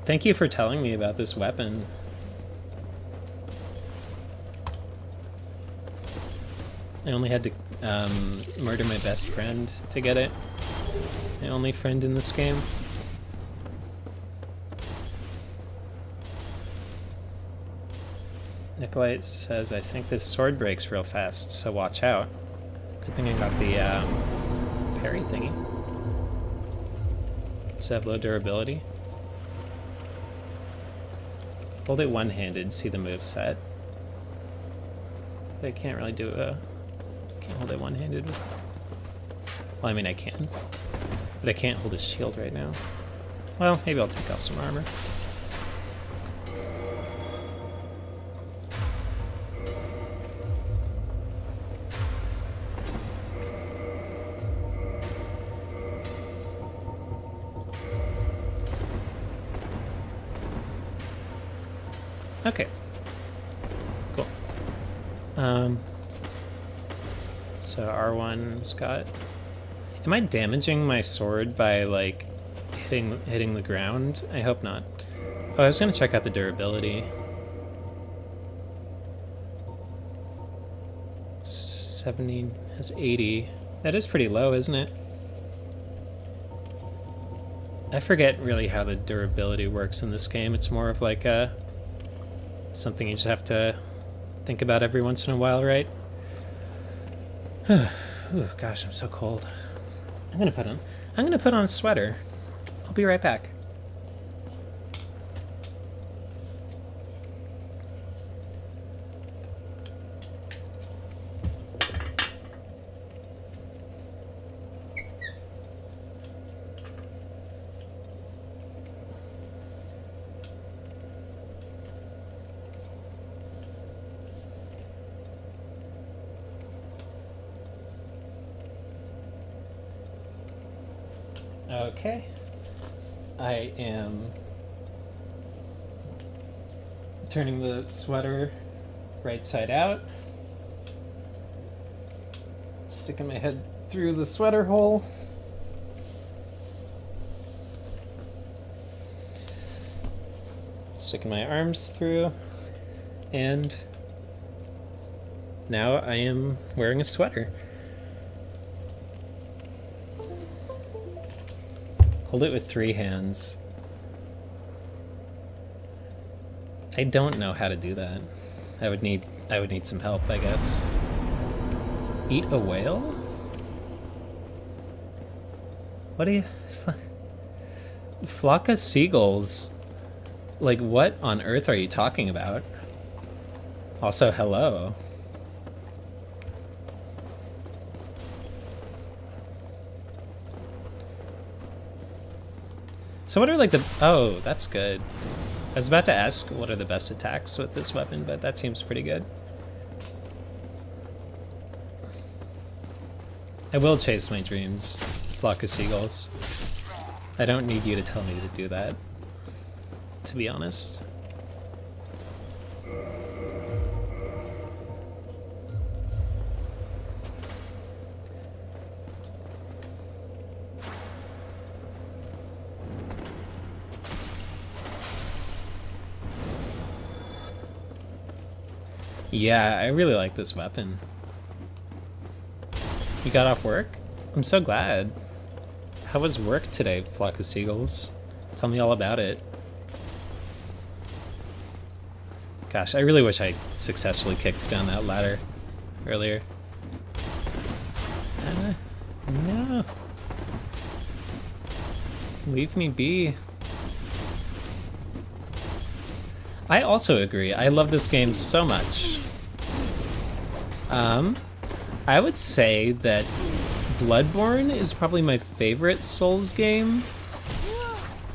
Thank you for telling me about this weapon. I only had to murder my best friend to get it. My only friend in this game. Nikolite says, I think this sword breaks real fast, so watch out. Good thing I got the parry thingy. Does it have low durability? Hold it one-handed, see the move set. But I can't really do can't hold it one-handed. Well, I mean I can. But I can't hold his shield right now. Well, maybe I'll take off some armor. Okay. Cool. So R1's got... Am I damaging my sword by, like, hitting the ground? I hope not. Oh, I was gonna check out the durability. 70 has 80. That is pretty low, isn't it? I forget really how the durability works in this game. It's more of like a... something you just have to think about every once in a while, right? Ooh, gosh, I'm so cold. I'm gonna put on a sweater. I'll be right back. Okay. I am turning the sweater right side out. Sticking my head through the sweater hole. Sticking my arms through. And now I am wearing a sweater. Hold it with 3 hands. I don't know how to do that. I would need some help, I guess. Eat a whale? What do you... Flock of seagulls. Like, what on earth are you talking about? Also, hello. So what are like the... Oh, that's good. I was about to ask what are the best attacks with this weapon, but that seems pretty good. I will chase my dreams, flock of seagulls. I don't need you to tell me to do that, to be honest. Yeah, I really like this weapon. You got off work? I'm so glad. How was work today, flock of seagulls? Tell me all about it. Gosh, I really wish I successfully kicked down that ladder earlier. No. Leave me be. I also agree. I love this game so much. I would say that Bloodborne is probably my favorite Souls game.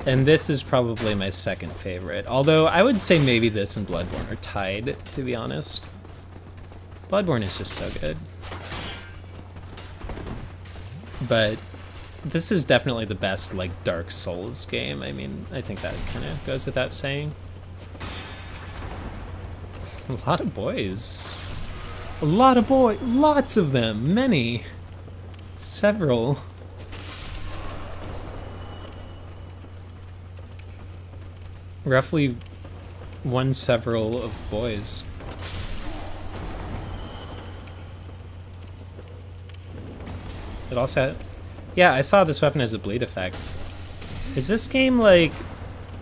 And this is probably my second favorite. Although I would say maybe this and Bloodborne are tied, to be honest. Bloodborne is just so good. But this is definitely the best, like, Dark Souls game. I mean, I think that kind of goes without saying. A lot of boys. A lot of boys. Lots of them. Many. Several. roughly one several of boys. It also had, yeah, I saw this weapon as a bleed effect. Is this game like,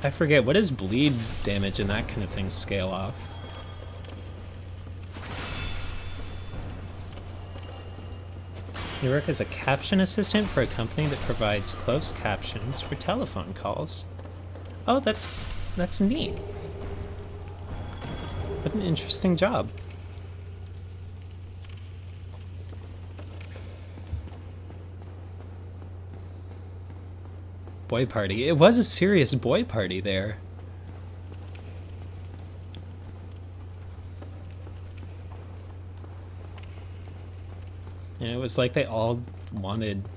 I forget, what does bleed damage and that kind of thing scale off? You work as a caption assistant for a company that provides closed captions for telephone calls. Oh, that's neat. What an interesting job. Boy party. It was a serious boy party there. And it was like they all wanted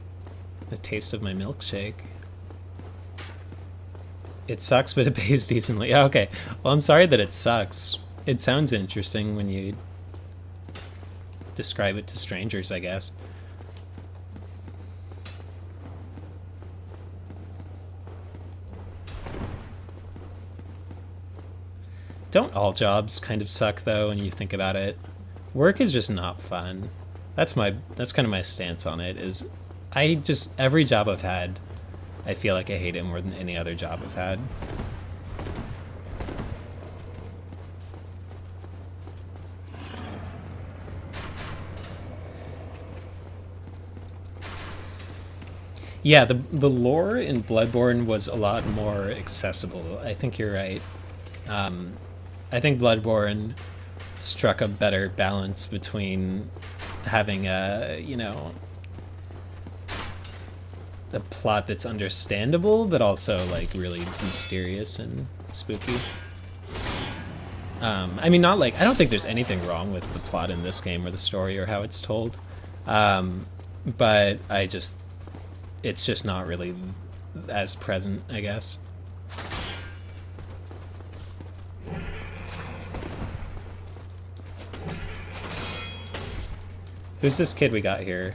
a taste of my milkshake. It sucks, but it pays decently. Oh, okay. Well, I'm sorry that it sucks. It sounds interesting when you describe it to strangers, I guess. Don't all jobs kind of suck, though, when you think about it? Work is just not fun. That's kind of my stance on it, is every job I've had, I feel like I hate it more than any other job I've had. Yeah, the lore in Bloodborne was a lot more accessible. I think you're right. I think Bloodborne struck a better balance between having a plot that's understandable, but also like really mysterious and spooky. I mean, not like, I don't think there's anything wrong with the plot in this game or the story or how it's told, but it's just not really as present, I guess. Who's this kid we got here?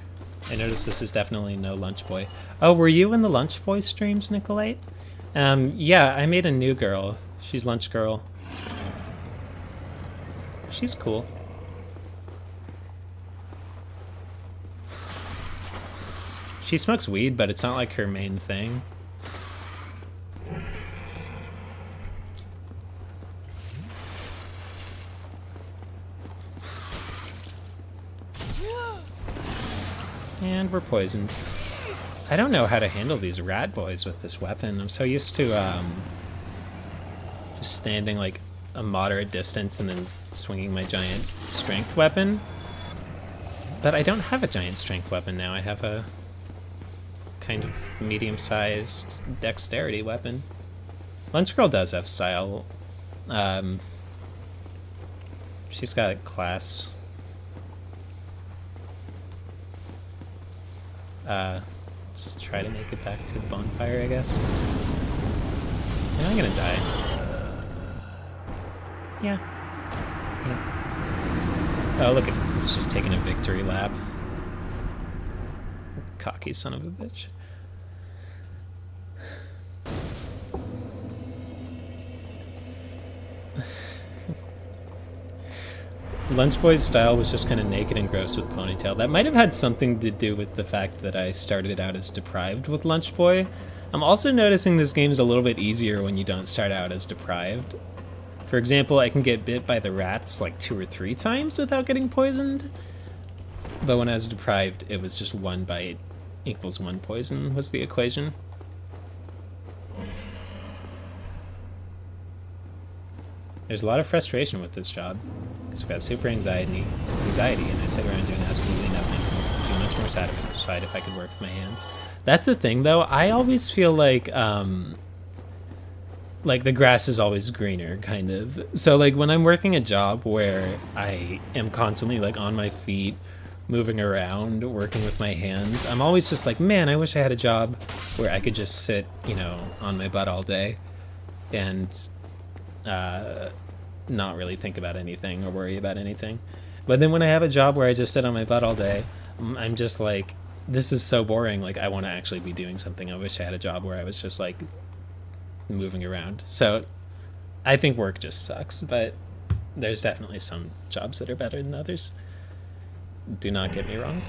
I noticed this is definitely no Lunch Boy. Oh, were you in the Lunch Boy streams, Nicolite? Yeah, I made a new girl. She's Lunch Girl. She's cool. She smokes weed, but it's not like her main thing. And we're poisoned. I don't know how to handle these rat boys with this weapon. I'm so used to just standing like a moderate distance and then swinging my giant strength weapon. But I don't have a giant strength weapon now. I have a kind of medium-sized dexterity weapon. Lunch Girl does have style. She's got class. Let's try to make it back to the bonfire, I guess. Am I gonna die? Yeah. Oh, look at him. He's just taking a victory lap. Cocky son of a bitch. Lunch Boy's style was just kind of naked and gross with ponytail. That might have had something to do with the fact that I started out as deprived with Lunch Boy. I'm also noticing this game is a little bit easier when you don't start out as deprived. For example, I can get bit by the rats like 2 or 3 times without getting poisoned. But when I was deprived, it was just 1 bite equals 1 poison was the equation. There's a lot of frustration with this job, because I've got super anxiety, and I sit around doing absolutely nothing. I'd be much more satisfied if I could work with my hands. That's the thing, though. I always feel like the grass is always greener, kind of. So, like, when I'm working a job where I am constantly, like, on my feet, moving around, working with my hands, I'm always just like, man, I wish I had a job where I could just sit, on my butt all day and not really think about anything or worry about anything. But then when I have a job where I just sit on my butt all day, I'm just like, this is so boring. Like, I want to actually be doing something. I wish I had a job where I was just like moving around. So I think work just sucks, but there's definitely some jobs that are better than others. Do not get me wrong.